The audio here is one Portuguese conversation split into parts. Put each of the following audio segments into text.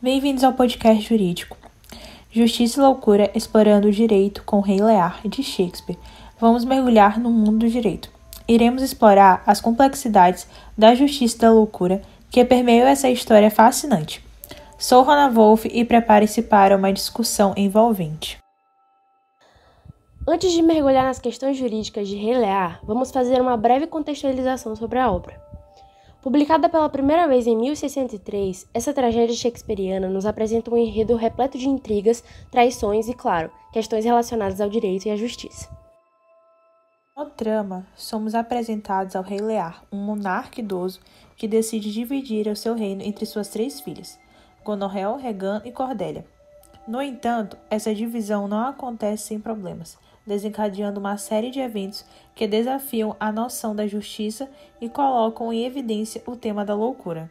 Bem-vindos ao podcast jurídico Justiça e Loucura, explorando o direito com o Rei Lear, de Shakespeare. Vamos mergulhar no mundo do direito. Iremos explorar as complexidades da justiça e da loucura que permeiam essa história fascinante. Sou Rona Wolff e prepare-se para uma discussão envolvente. Antes de mergulhar nas questões jurídicas de Rei Lear, vamos fazer uma breve contextualização sobre a obra. Publicada pela primeira vez em 1603, essa tragédia shakespeariana nos apresenta um enredo repleto de intrigas, traições e, claro, questões relacionadas ao direito e à justiça. No trama, somos apresentados ao Rei Lear, um monarca idoso que decide dividir o seu reino entre suas 3 filhas, Goneril, Regan e Cordélia. No entanto, essa divisão não acontece sem problemas, desencadeando uma série de eventos que desafiam a noção da justiça e colocam em evidência o tema da loucura.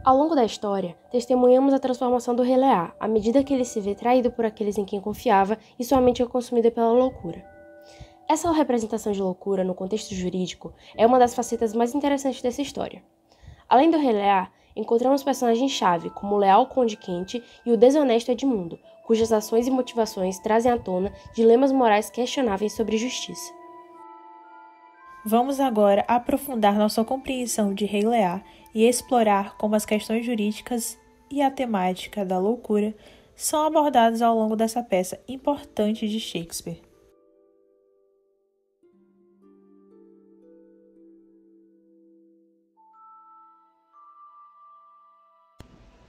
Ao longo da história, testemunhamos a transformação do Rei Lear, à medida que ele se vê traído por aqueles em quem confiava e sua mente é consumida pela loucura. Essa representação de loucura no contexto jurídico é uma das facetas mais interessantes dessa história. Além do Rei Lear, encontramos personagens-chave como o leal Conde Quente e o desonesto Edmundo, cujas ações e motivações trazem à tona dilemas morais questionáveis sobre justiça. Vamos agora aprofundar nossa compreensão de Rei Lear e explorar como as questões jurídicas e a temática da loucura são abordadas ao longo dessa peça importante de Shakespeare.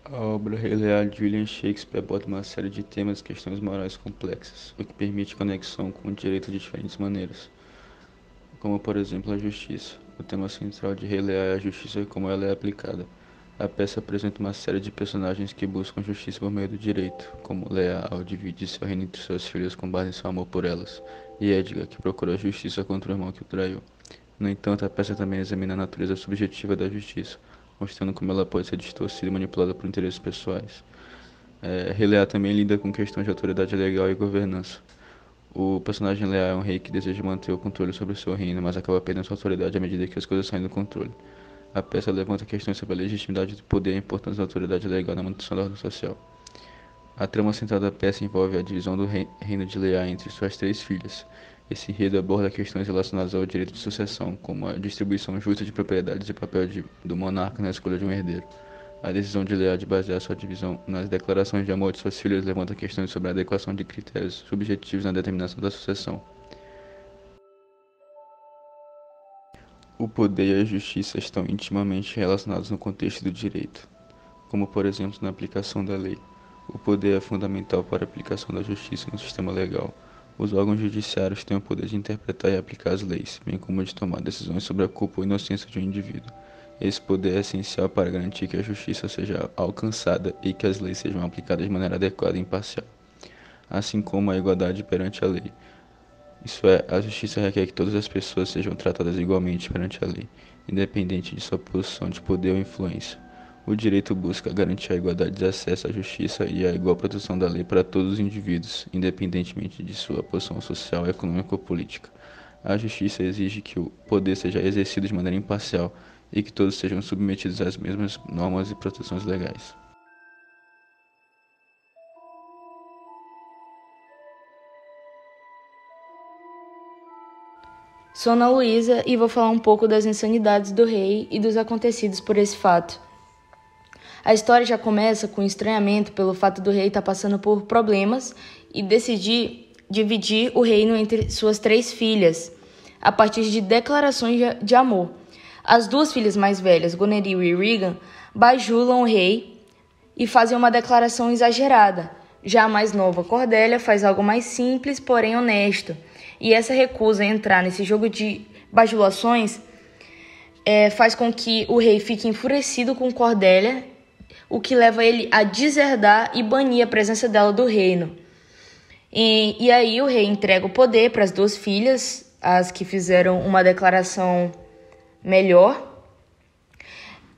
A obra Rei Lear de William Shakespeare aborda uma série de temas e questões morais complexas, o que permite conexão com o direito de diferentes maneiras, como por exemplo a justiça. O tema central de Rei Lear é a justiça e como ela é aplicada. A peça apresenta uma série de personagens que buscam justiça por meio do direito, como Lear ao dividir seu reino entre suas filhas com base em seu amor por elas, e Edgar, que procura justiça contra o irmão que o traiu. No entanto, a peça também examina a natureza subjetiva da justiça, mostrando como ela pode ser distorcida e manipulada por interesses pessoais. Rei Lear também lida com questões de autoridade legal e governança. O personagem Lear é um rei que deseja manter o controle sobre o seu reino, mas acaba perdendo sua autoridade à medida que as coisas saem do controle. A peça levanta questões sobre a legitimidade do poder e a importância da autoridade legal na manutenção da ordem social. A trama central da peça envolve a divisão do reino de Lear entre suas 3 filhas. Esse enredo aborda questões relacionadas ao direito de sucessão, como a distribuição justa de propriedades e o papel do monarca na escolha de um herdeiro. A decisão de Lear de basear sua divisão nas declarações de amor de suas filhas levanta questões sobre a adequação de critérios subjetivos na determinação da sucessão. O poder e a justiça estão intimamente relacionados no contexto do direito, como por exemplo na aplicação da lei. O poder é fundamental para a aplicação da justiça no sistema legal. Os órgãos judiciários têm o poder de interpretar e aplicar as leis, bem como de tomar decisões sobre a culpa ou inocência de um indivíduo. Esse poder é essencial para garantir que a justiça seja alcançada e que as leis sejam aplicadas de maneira adequada e imparcial, assim como a igualdade perante a lei. Isso é, a justiça requer que todas as pessoas sejam tratadas igualmente perante a lei, independente de sua posição de poder ou influência. O direito busca garantir a igualdade de acesso à justiça e a igual proteção da lei para todos os indivíduos, independentemente de sua posição social, econômica ou política. A justiça exige que o poder seja exercido de maneira imparcial e que todos sejam submetidos às mesmas normas e proteções legais. Sou Ana Luísa e vou falar um pouco das insanidades do rei e dos acontecidos por esse fato. A história já começa com estranhamento pelo fato do rei estar passando por problemas e decidir dividir o reino entre suas 3 filhas, a partir de declarações de amor. As 2 filhas mais velhas, Goneril e Regan, bajulam o rei e fazem uma declaração exagerada. Já a mais nova, Cordélia, faz algo mais simples, porém honesto. E essa recusa a entrar nesse jogo de bajulações faz com que o rei fique enfurecido com Cordélia, o que leva ele a deserdar e banir a presença dela do reino. E aí o rei entrega o poder para as 2 filhas, as que fizeram uma declaração melhor.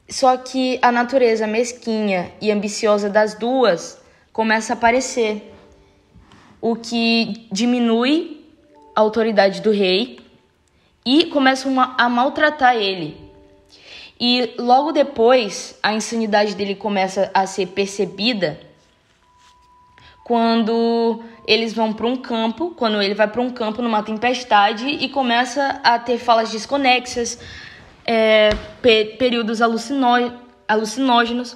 Só que a natureza mesquinha e ambiciosa das 2 começa a aparecer, o que diminui a autoridade do rei e começam a maltratar ele. E logo depois, a insanidade dele começa a ser percebida quando eles vão para um campo, quando ele vai para um campo numa tempestade e começa a ter falas desconexas, períodos alucinógenos.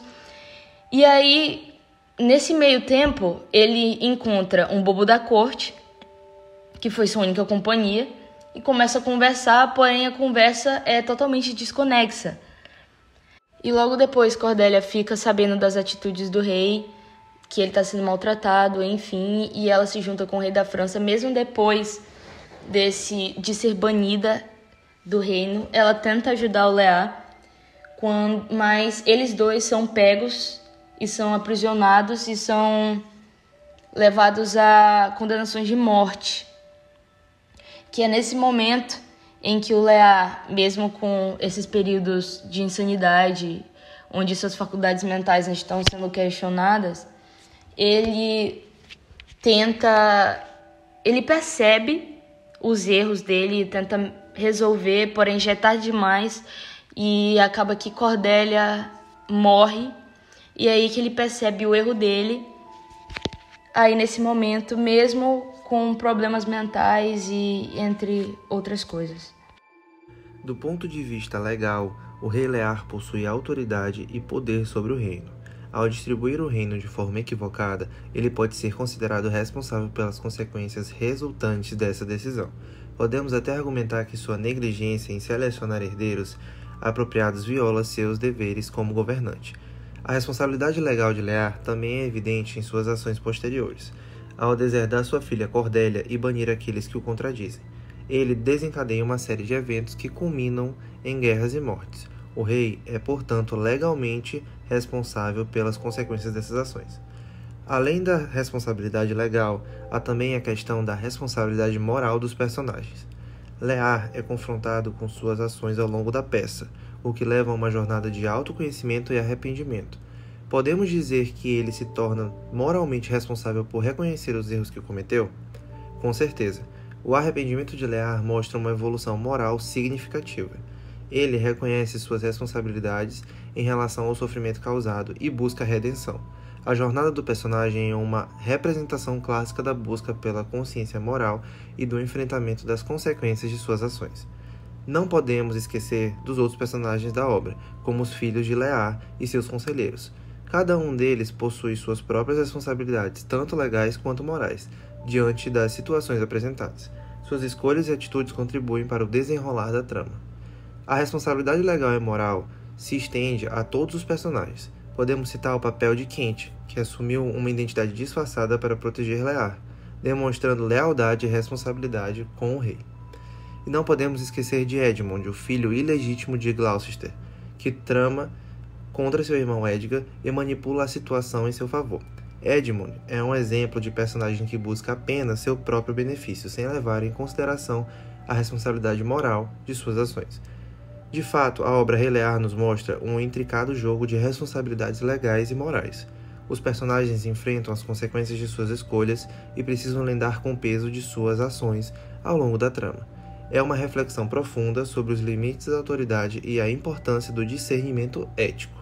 E aí, nesse meio tempo, ele encontra um bobo da corte, que foi sua única companhia, e começa a conversar, porém a conversa é totalmente desconexa. E logo depois, Cordélia fica sabendo das atitudes do rei, que ele está sendo maltratado, enfim, e ela se junta com o rei da França, mesmo depois de ser banida do reino. Ela tenta ajudar o Lear, mas eles dois são pegos e são aprisionados e são levados a condenações de morte. Que é nesse momento em que o Lear, mesmo com esses períodos de insanidade, onde suas faculdades mentais estão sendo questionadas, ele percebe os erros dele, tenta resolver, porém já é tarde demais, e acaba que Cordélia morre, e é aí que ele percebe o erro dele. Aí nesse momento, mesmo com problemas mentais e entre outras coisas. Do ponto de vista legal, o rei Lear possui autoridade e poder sobre o reino. Ao distribuir o reino de forma equivocada, ele pode ser considerado responsável pelas consequências resultantes dessa decisão. Podemos até argumentar que sua negligência em selecionar herdeiros apropriados viola seus deveres como governante. A responsabilidade legal de Lear também é evidente em suas ações posteriores. Ao deserdar sua filha Cordélia e banir aqueles que o contradizem, ele desencadeia uma série de eventos que culminam em guerras e mortes. O rei é, portanto, legalmente responsável pelas consequências dessas ações. Além da responsabilidade legal, há também a questão da responsabilidade moral dos personagens. Lear é confrontado com suas ações ao longo da peça, o que leva a uma jornada de autoconhecimento e arrependimento. Podemos dizer que ele se torna moralmente responsável por reconhecer os erros que cometeu? Com certeza. O arrependimento de Lear mostra uma evolução moral significativa. Ele reconhece suas responsabilidades em relação ao sofrimento causado e busca a redenção. A jornada do personagem é uma representação clássica da busca pela consciência moral e do enfrentamento das consequências de suas ações. Não podemos esquecer dos outros personagens da obra, como os filhos de Lear e seus conselheiros. Cada um deles possui suas próprias responsabilidades, tanto legais quanto morais, diante das situações apresentadas. Suas escolhas e atitudes contribuem para o desenrolar da trama. A responsabilidade legal e moral se estende a todos os personagens. Podemos citar o papel de Kent, que assumiu uma identidade disfarçada para proteger Lear, demonstrando lealdade e responsabilidade com o rei. E não podemos esquecer de Edmund, o filho ilegítimo de Gloucester, que trama contra seu irmão Edgar e manipula a situação em seu favor. Edmund é um exemplo de personagem que busca apenas seu próprio benefício, sem levar em consideração a responsabilidade moral de suas ações. De fato, a obra Rei Lear nos mostra um intricado jogo de responsabilidades legais e morais. Os personagens enfrentam as consequências de suas escolhas e precisam lidar com o peso de suas ações ao longo da trama. É uma reflexão profunda sobre os limites da autoridade e a importância do discernimento ético.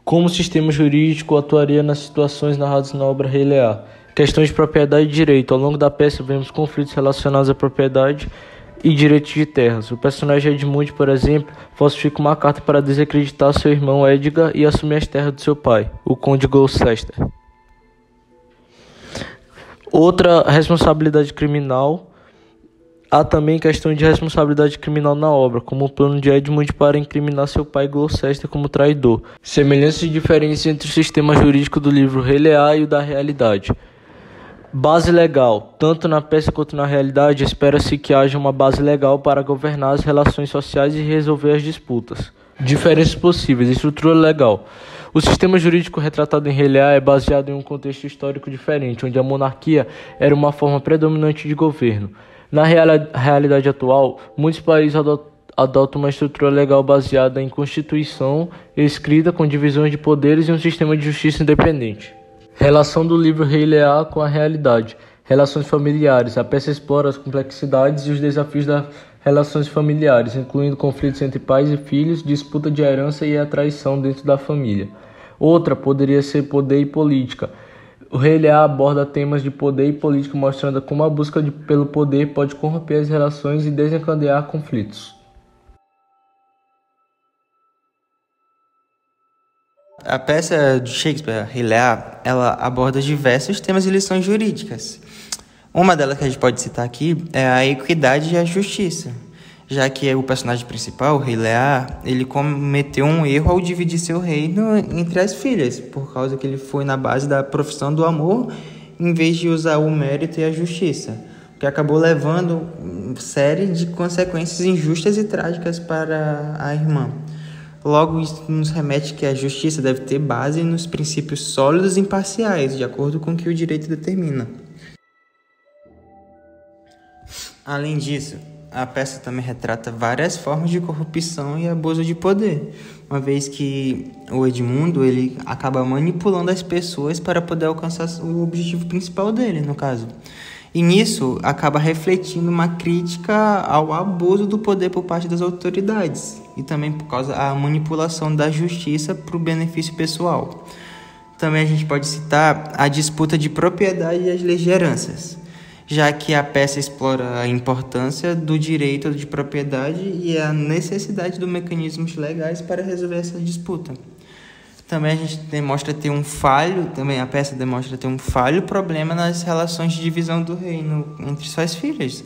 Como o sistema jurídico atuaria nas situações narradas na obra Rei Lear? Questões de propriedade e direito. Ao longo da peça vemos conflitos relacionados à propriedade e direitos de terras. O personagem Edmund, por exemplo, falsifica uma carta para desacreditar seu irmão Edgar e assumir as terras de seu pai, o Conde Gloucester. Outra responsabilidade criminal. Há também questão de responsabilidade criminal na obra, como o plano de Edmund para incriminar seu pai Gloucester como traidor. Semelhanças e diferenças entre o sistema jurídico do livro Rei Lear e o da realidade. Base legal. Tanto na peça quanto na realidade, espera-se que haja uma base legal para governar as relações sociais e resolver as disputas. Diferenças possíveis. Estrutura legal. O sistema jurídico retratado em Rei Lear é baseado em um contexto histórico diferente, onde a monarquia era uma forma predominante de governo. Na realidade atual, muitos países adotam uma estrutura legal baseada em constituição escrita com divisões de poderes e um sistema de justiça independente. Relação do livro Rei Lear com a realidade. Relações familiares. A peça explora as complexidades e os desafios relações familiares, incluindo conflitos entre pais e filhos, disputa de herança e a traição dentro da família. Outra poderia ser poder e política. O Rei Lear aborda temas de poder e política, mostrando como a busca pelo poder pode corromper as relações e desencadear conflitos. A peça de Shakespeare, Rei Lear, ela aborda diversos temas e lições jurídicas. Uma delas que a gente pode citar aqui é a equidade e a justiça, já que o personagem principal, o Rei Lear, ele cometeu um erro ao dividir seu reino entre as filhas, por causa que ele foi na base da profissão do amor, em vez de usar o mérito e a justiça, o que acabou levando uma série de consequências injustas e trágicas para a irmã. Logo, isso nos remete que a justiça deve ter base nos princípios sólidos e imparciais, de acordo com o que o direito determina. Além disso, a peça também retrata várias formas de corrupção e abuso de poder, uma vez que o Edmundo ele acaba manipulando as pessoas para poder alcançar o objetivo principal dele, no caso. E nisso acaba refletindo uma crítica ao abuso do poder por parte das autoridades e também por causa da manipulação da justiça para o benefício pessoal. Também a gente pode citar a disputa de propriedade e as leis de heranças, já que a peça explora a importância do direito de propriedade e a necessidade de mecanismos legais para resolver essa disputa. Também a peça demonstra ter um falho problema nas relações de divisão do reino entre suas filhas,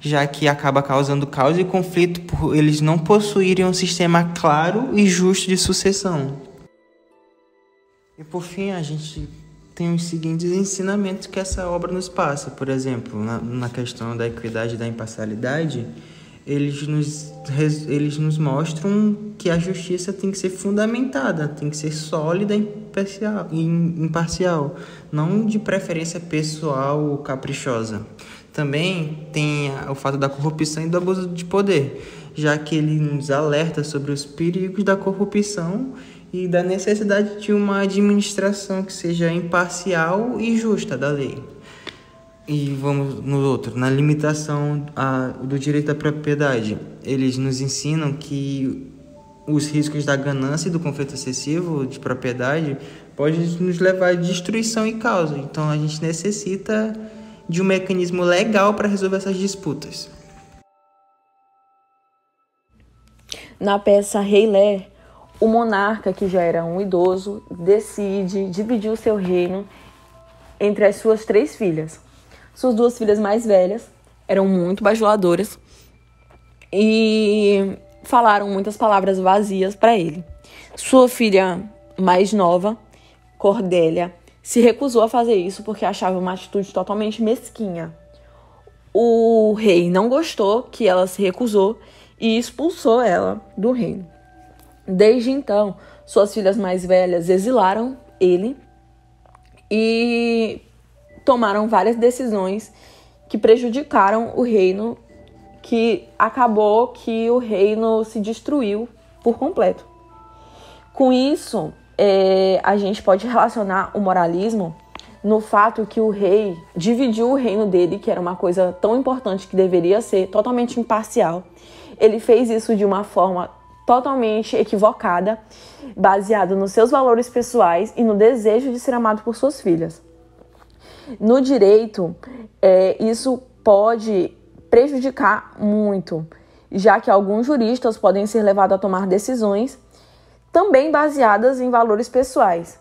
já que acaba causando caos e conflito por eles não possuírem um sistema claro e justo de sucessão. E por fim, a gente tem os seguintes ensinamentos que essa obra nos passa. Por exemplo, na questão da equidade e da imparcialidade, eles nos mostram que a justiça tem que ser fundamentada, tem que ser sólida e imparcial, não de preferência pessoal ou caprichosa. Também tem o fato da corrupção e do abuso de poder, já que ele nos alerta sobre os perigos da corrupção e da necessidade de uma administração que seja imparcial e justa da lei. E vamos no outro, na limitação do direito à propriedade. Eles nos ensinam que os riscos da ganância e do conflito excessivo de propriedade podem nos levar à destruição e causa. Então a gente necessita de um mecanismo legal para resolver essas disputas. Na peça Rei Lear, o monarca, que já era um idoso, decide dividir o seu reino entre as suas 3 filhas. Suas 2 filhas mais velhas eram muito bajuladoras e falaram muitas palavras vazias para ele. Sua filha mais nova, Cordélia, se recusou a fazer isso porque achava uma atitude totalmente mesquinha. O rei não gostou que ela se recusou e expulsou ela do reino. Desde então, suas filhas mais velhas exilaram ele e tomaram várias decisões que prejudicaram o reino, que acabou que o reino se destruiu por completo. Com isso, a gente pode relacionar o moralismo no fato que o rei dividiu o reino dele, que era uma coisa tão importante que deveria ser totalmente imparcial. Ele fez isso de uma forma totalmente equivocada, baseado nos seus valores pessoais e no desejo de ser amado por suas filhas. No direito, isso pode prejudicar muito, já que alguns juristas podem ser levados a tomar decisões também baseadas em valores pessoais.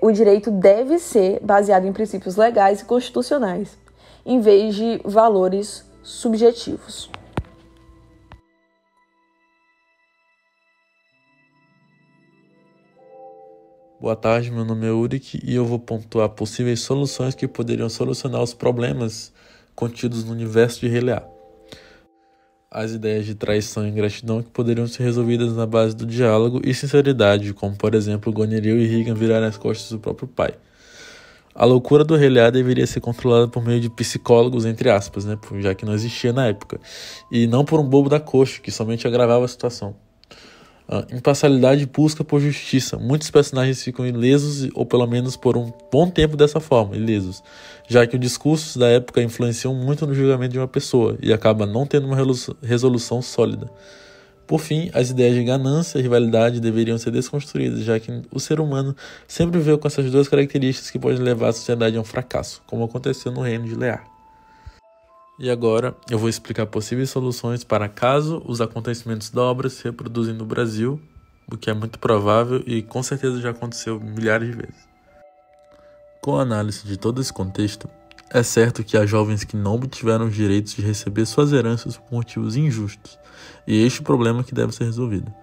O direito deve ser baseado em princípios legais e constitucionais, em vez de valores subjetivos. Boa tarde, meu nome é Urik e eu vou pontuar possíveis soluções que poderiam solucionar os problemas contidos no universo de Rei Lear. As ideias de traição e ingratidão que poderiam ser resolvidas na base do diálogo e sinceridade, como por exemplo Gonerill e Regan virarem as costas do próprio pai. A loucura do Rei Lear deveria ser controlada por meio de psicólogos, entre aspas, já que não existia na época, e não por um bobo da corte que somente agravava a situação. Imparcialidade e busca por justiça. Muitos personagens ficam ilesos, ou pelo menos por um bom tempo dessa forma, ilesos, já que os discursos da época influenciam muito no julgamento de uma pessoa e acaba não tendo uma resolução sólida. Por fim, as ideias de ganância e rivalidade deveriam ser desconstruídas, já que o ser humano sempre viveu com essas duas características que podem levar a sociedade a um fracasso, como aconteceu no reino de Lear. E agora eu vou explicar possíveis soluções para caso os acontecimentos da obra se reproduzem no Brasil, o que é muito provável e com certeza já aconteceu milhares de vezes. Com a análise de todo esse contexto, é certo que há jovens que não obtiveram os direitos de receber suas heranças por motivos injustos, e este é o problema que deve ser resolvido.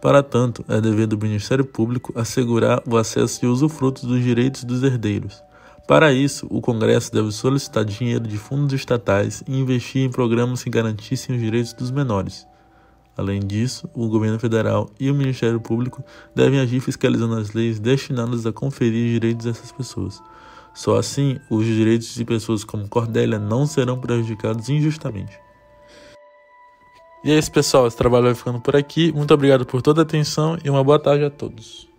Para tanto, é dever do Ministério Público assegurar o acesso e usufruto dos direitos dos herdeiros. Para isso, o Congresso deve solicitar dinheiro de fundos estatais e investir em programas que garantissem os direitos dos menores. Além disso, o governo federal e o Ministério Público devem agir fiscalizando as leis destinadas a conferir direitos dessas pessoas. Só assim, os direitos de pessoas como Cordélia não serão prejudicados injustamente. E é isso, pessoal. Esse trabalho vai ficando por aqui. Muito obrigado por toda a atenção e uma boa tarde a todos.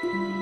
Thank you.